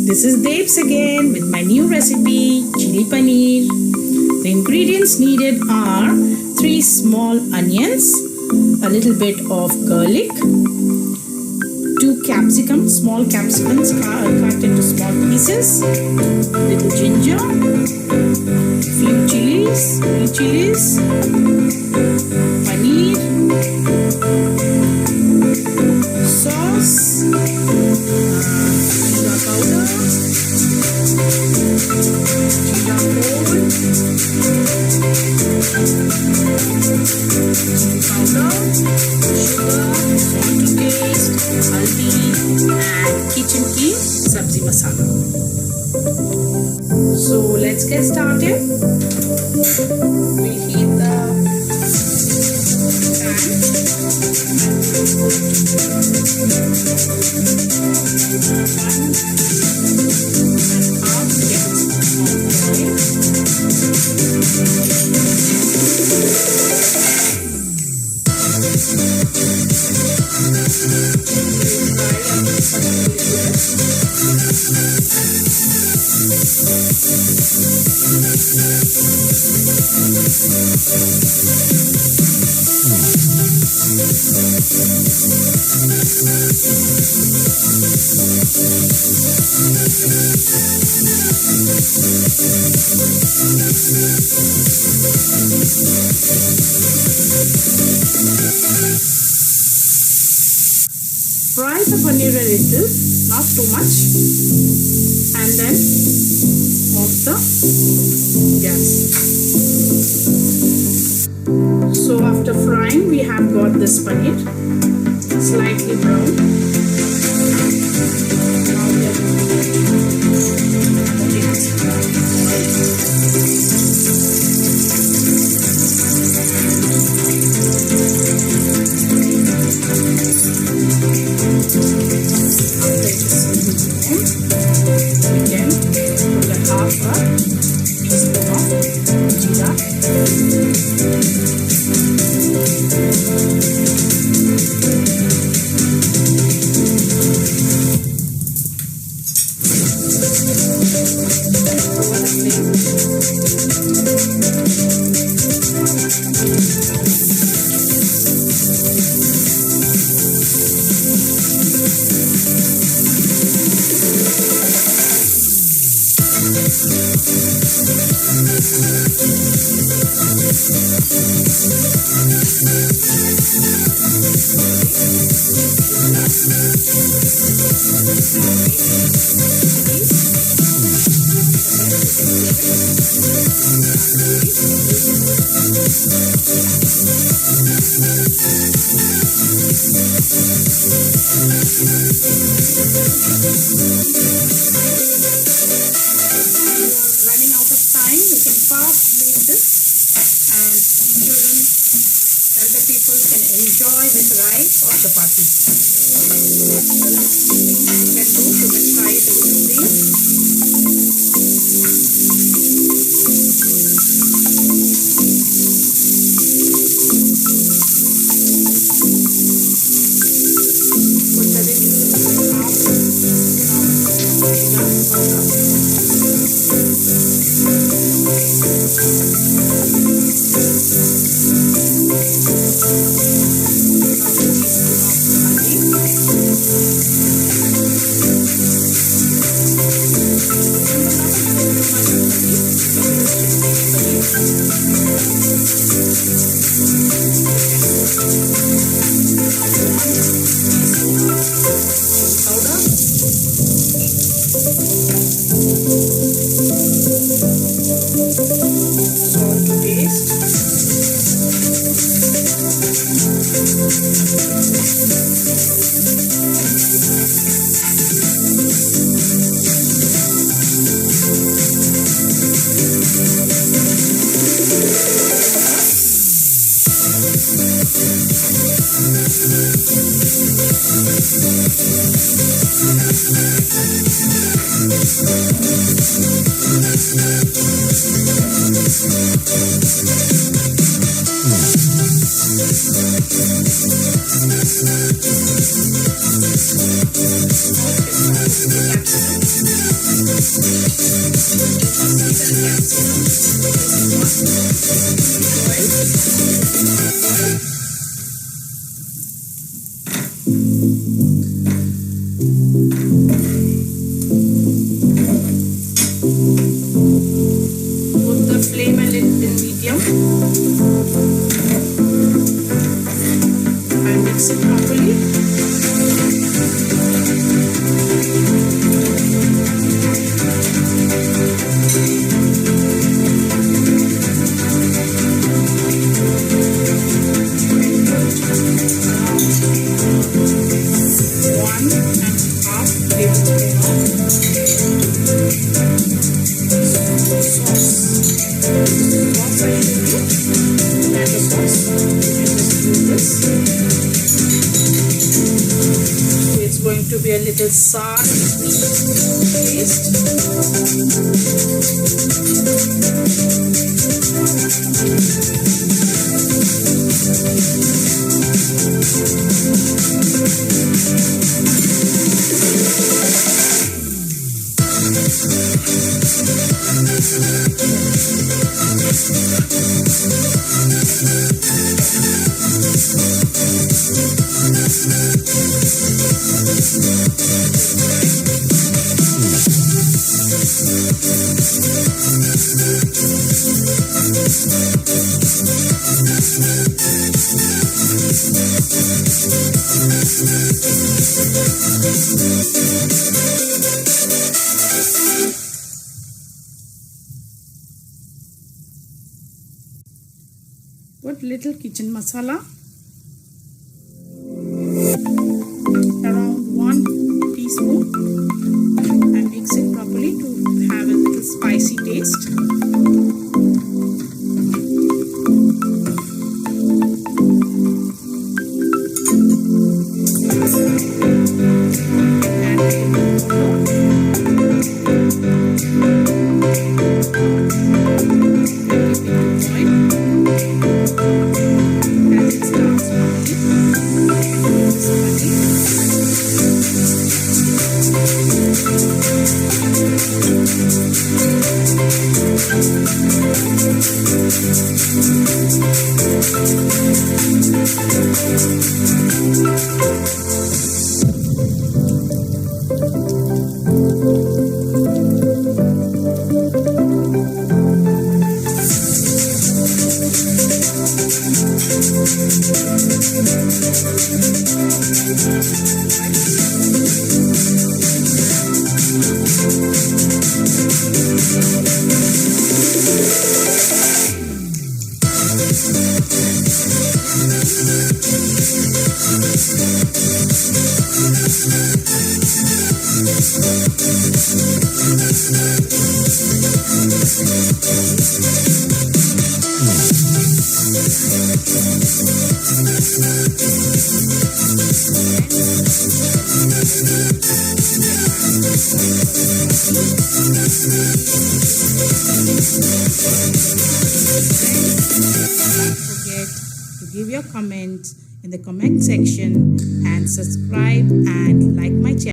This is Debs again with my new recipe, Chilli Paneer. The ingredients needed are 3 small onions, a little bit of garlic, 2 capsicums, small capsicums cut into small pieces, little ginger, few chilies, paneer, sauce, jeera powder, jeera whole, chili powder, sugar, salt to taste, haldi, and kitchen ghee, sabzi masala. So let's get started. We'll heat the pan. Fry the paneer a little, not too much, and then off the gas. So after frying, we have got this paneer slightly brown. Now we are running out of time. You can fast make this, and children, elder people can enjoy with rice or chapati. You can try it with this. Put a little half salt to taste. Put the flame a little in medium and mix it properly. It's going to be a little sour taste. Put little kitchen masala, around 1 teaspoon, and mix it properly to have a little spicy taste. Give your comment in the comment section and subscribe and like my channel.